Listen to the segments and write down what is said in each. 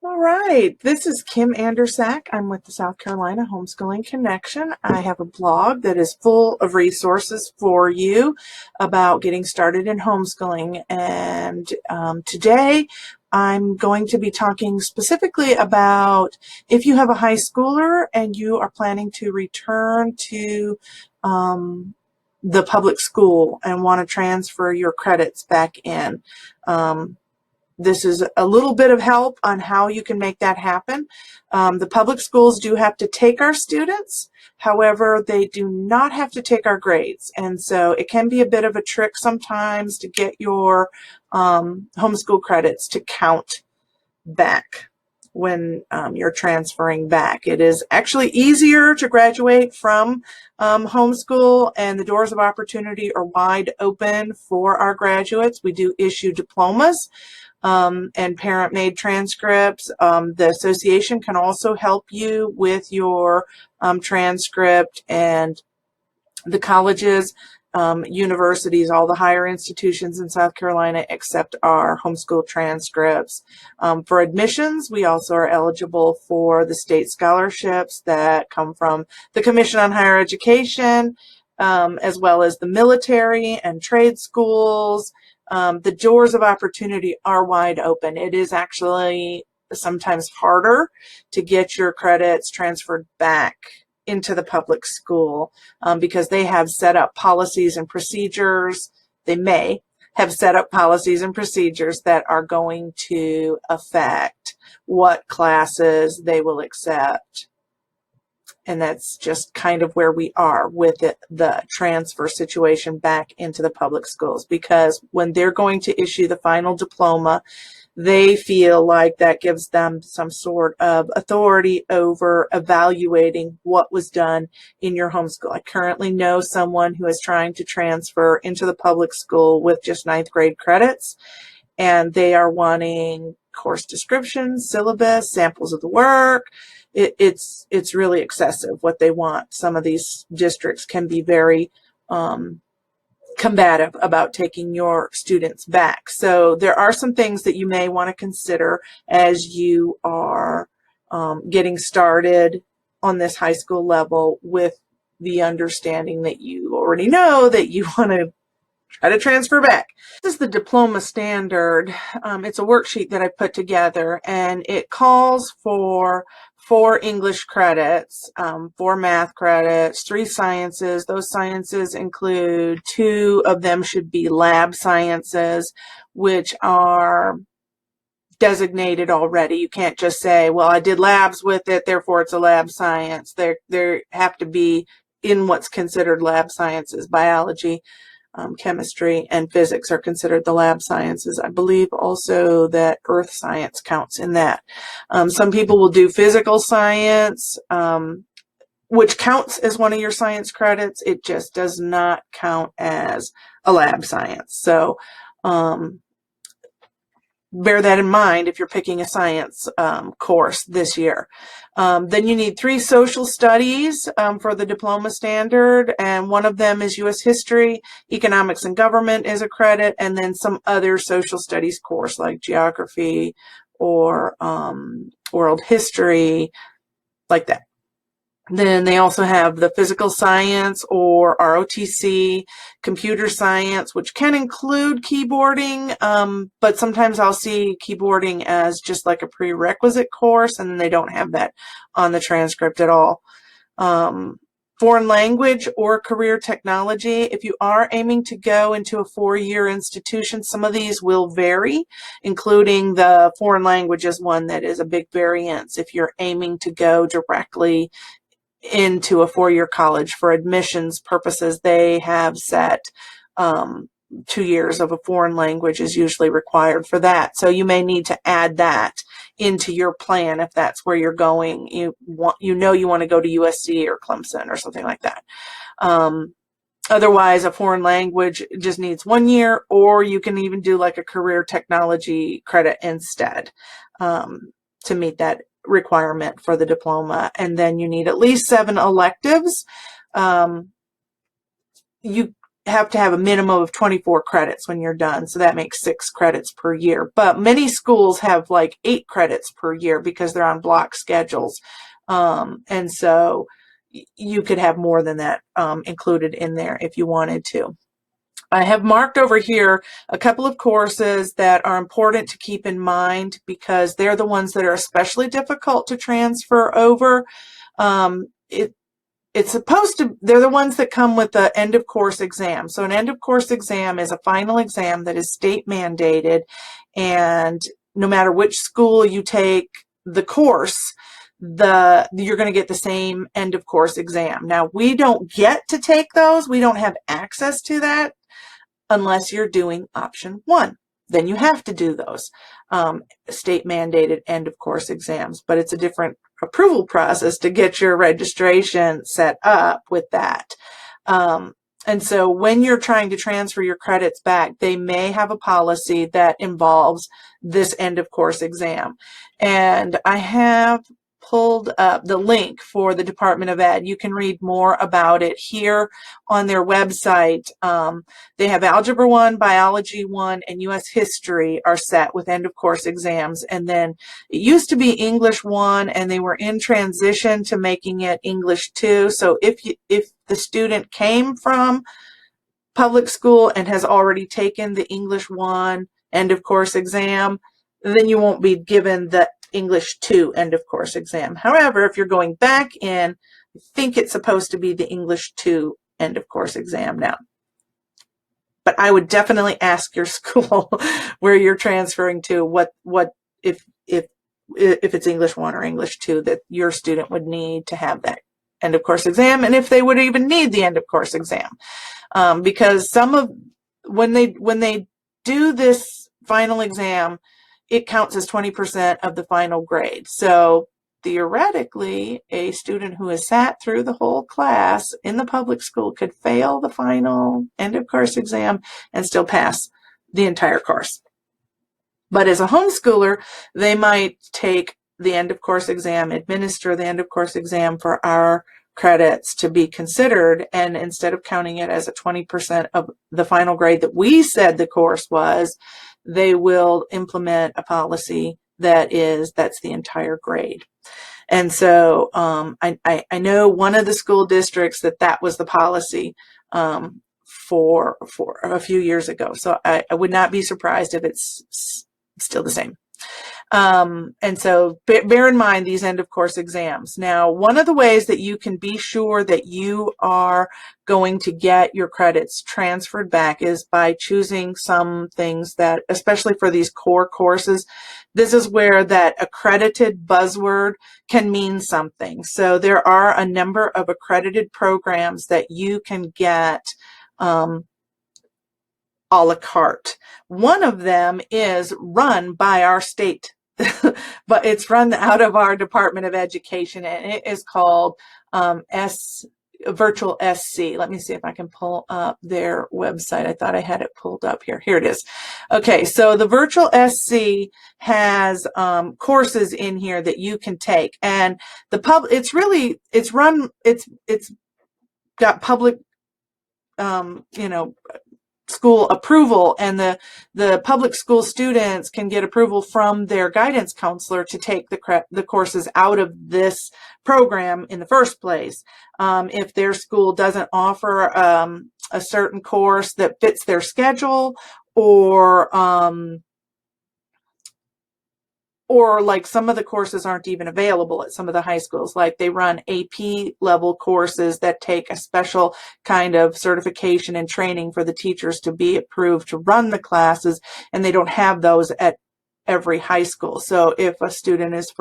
All right, this is Kim Andersack. I'm with the South Carolina Homeschooling Connection. I have a blog that is full of resources for you about getting started in homeschooling. And today I'm going to be talking specifically about if you have a high schooler and you are planning to return to the public school and want to transfer your credits back in. This is a little bit of help on how you can make that happen. The public schools do have to take our students. However, they do not have to take our grades. And so it can be a bit of a trick sometimes to get your homeschool credits to count back when you're transferring back. It is actually easier to graduate from homeschool, and the doors of opportunity are wide open for our graduates. We do issue diplomas and parent-made transcripts. The association can also help you with your transcript, and the colleges, universities, all the higher institutions in South Carolina accept our homeschool transcripts. For admissions, we also are eligible for the state scholarships that come from the Commission on Higher Education, as well as the military and trade schools. The doors of opportunity are wide open. It is actually sometimes harder to get your credits transferred back into the public school because they have set up policies and procedures. They may have set up policies and procedures that are going to affect what classes they will accept. And that's just kind of where we are with the transfer situation back into the public schools, because when they're going to issue the final diploma, they feel like that gives them some sort of authority over evaluating what was done in your homeschool. I currently know someone who is trying to transfer into the public school with just 9th grade credits, and they are wanting course descriptions, syllabus, samples of the work. It's really excessive what they want. Some of these districts can be very combative about taking your students back. So there are some things that you may want to consider as you are getting started on this high school level, with the understanding that you already know that you want to try to transfer back. This is the diploma standard. It's a worksheet that I put together, and it calls for 4 English credits, 4 math credits, 3 sciences. Those sciences include 2 of them should be lab sciences, which are designated already. You can't just say, well, I did labs with it, therefore it's a lab science. They have to be in what's considered lab sciences. Biology, chemistry, and physics are considered the lab sciences. I believe also that earth science counts in that. Some people will do physical science, which counts as one of your science credits. It just does not count as a lab science. So bear that in mind if you're picking a science course this year. Then you need 3 social studies for the diploma standard, and one of them is U.S. history. Economics and government is a credit, and then some other social studies course like geography or world history, like that. Then they also have the physical science, or ROTC, computer science, which can include keyboarding, but sometimes I'll see keyboarding as just like a prerequisite course, and they don't have that on the transcript at all. Foreign language or career technology. If you are aiming to go into a 4-year institution, some of these will vary, including the foreign language is one that is a big variance. If you're aiming to go directly into a 4-year college for admissions purposes, they have set 2 years of a foreign language is usually required for that. So you may need to add that into your plan if that's where you're going. You want to go to USC or Clemson or something like that. Otherwise, a foreign language just needs 1 year, or you can even do like a career technology credit instead to meet that requirement for the diploma. And then you need at least 7 electives. You have to have a minimum of 24 credits when you're done. So that makes 6 credits per year. But many schools have like 8 credits per year because they're on block schedules. And so you could have more than that included in there if you wanted to. I have marked over here a couple of courses that are important to keep in mind because they're the ones that are especially difficult to transfer over. It's supposed to, they're the ones that come with the end of course exam. So an end of course exam is a final exam that is state mandated, and no matter which school you take the course, you're going to get the same end of course exam. Now, we don't get to take those. We don't have access to that unless you're doing option 1. Then you have to do those state mandated end of course exams, but it's a different approval process to get your registration set up with that. And so when you're trying to transfer your credits back, they may have a policy that involves this end of course exam. And I have pulled up the link for the Department of Ed. You can read more about it here on their website. They have Algebra 1, Biology 1, and U.S. History are set with end of course exams. And then it used to be English 1, and they were in transition to making it English 2. So if the student came from public school and has already taken the English 1 end of course exam, then you won't be given the English 2 end of course exam. However, if you're going back in, I think it's supposed to be the English 2 end of course exam now. But I would definitely ask your school where you're transferring to what if it's English 1 or English 2 that your student would need to have that end of course exam, and if they would even need the end of course exam. Because when they do this final exam, it counts as 20% of the final grade. So theoretically, a student who has sat through the whole class in the public school could fail the final end of course exam and still pass the entire course. But as a homeschooler, they might take the end of course exam, administer the end of course exam for our credits to be considered, and instead of counting it as a 20% of the final grade that we said the course was, they will implement a policy that's the entire grade. And so I know one of the school districts that was the policy for a few years ago. So I would not be surprised if it's still the same. And so bear in mind these end of course exams. Now, one of the ways that you can be sure that you are going to get your credits transferred back is by choosing some things that, especially for these core courses, this is where that accredited buzzword can mean something. So there are a number of accredited programs that you can get a la carte. One of them is run by our state, but it's run out of our Department of Education, and it is called Virtual SC. Let me see if I can pull up their website. I thought I had it pulled up here. Here it is. Okay, so the Virtual SC has courses in here that you can take, and it's got public school approval, and the public school students can get approval from their guidance counselor to take the courses out of this program in the first place. If their school doesn't offer a certain course that fits their schedule, or like some of the courses aren't even available at some of the high schools. Like they run AP level courses that take a special kind of certification and training for the teachers to be approved to run the classes, and they don't have those at every high school. So if a student is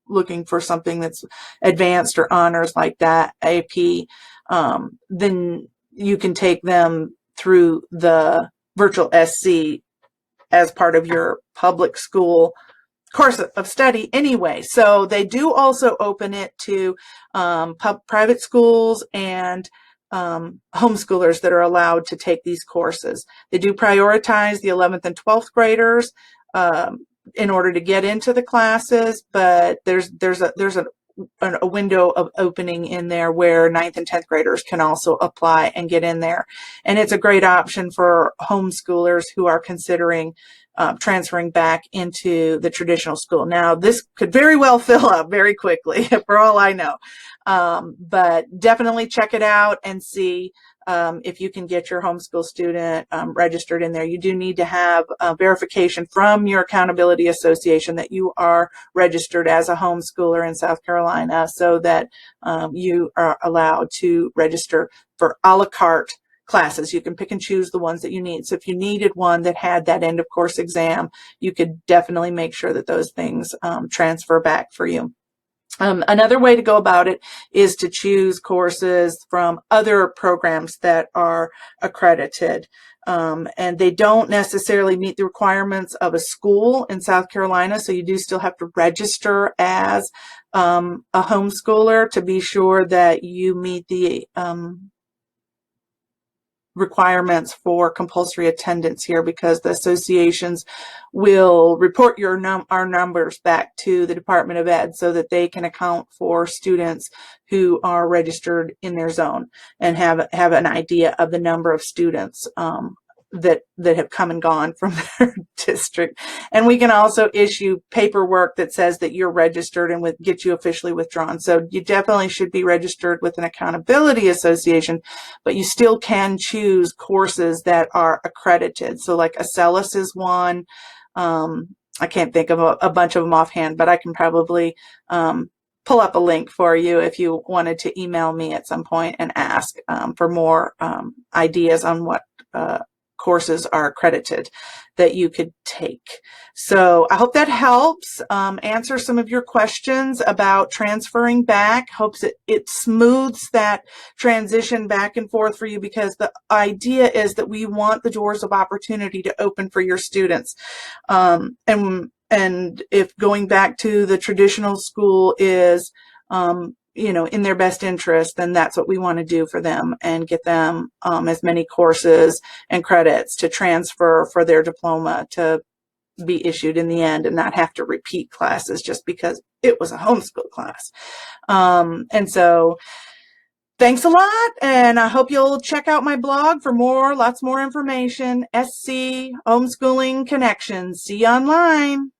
looking for something that's advanced or honors like that, AP, then you can take them through the Virtual SC as part of your public school course of study anyway. So they do also open it to private schools and homeschoolers that are allowed to take these courses. They do prioritize the 11th and 12th graders in order to get into the classes, but there's a a window of opening in there where 9th and 10th graders can also apply and get in there. And it's a great option for homeschoolers who are considering transferring back into the traditional school. Now, this could very well fill up very quickly, for all I know. But definitely check it out and see if you can get your homeschool student registered in there. You do need to have verification from your accountability association that you are registered as a homeschooler in South Carolina, so that you are allowed to register for a la carte classes. You can pick and choose the ones that you need. So if you needed one that had that end of course exam, you could definitely make sure that those things transfer back for you. Another way to go about it is to choose courses from other programs that are accredited. And they don't necessarily meet the requirements of a school in South Carolina, so you do still have to register as a homeschooler to be sure that you meet the requirements for compulsory attendance here, because the associations will report our numbers back to the Department of Ed so that they can account for students who are registered in their zone and have an idea of the number of students that have come and gone from their district. And we can also issue paperwork that says that you're registered and get you officially withdrawn. So you definitely should be registered with an accountability association, but you still can choose courses that are accredited. So like Acellus is one. I can't think of a bunch of them offhand, but I can probably pull up a link for you if you wanted to email me at some point and ask for more ideas on what courses are accredited that you could take. So I hope that helps answer some of your questions about transferring back. Hopes it smooths that transition back and forth for you, because the idea is that we want the doors of opportunity to open for your students. And if going back to the traditional school is in their best interest, then that's what we want to do for them and get them as many courses and credits to transfer for their diploma to be issued in the end, and not have to repeat classes just because it was a homeschool class. And so thanks a lot, and I hope you'll check out my blog for lots more information. SC Homeschooling Connections. See you online.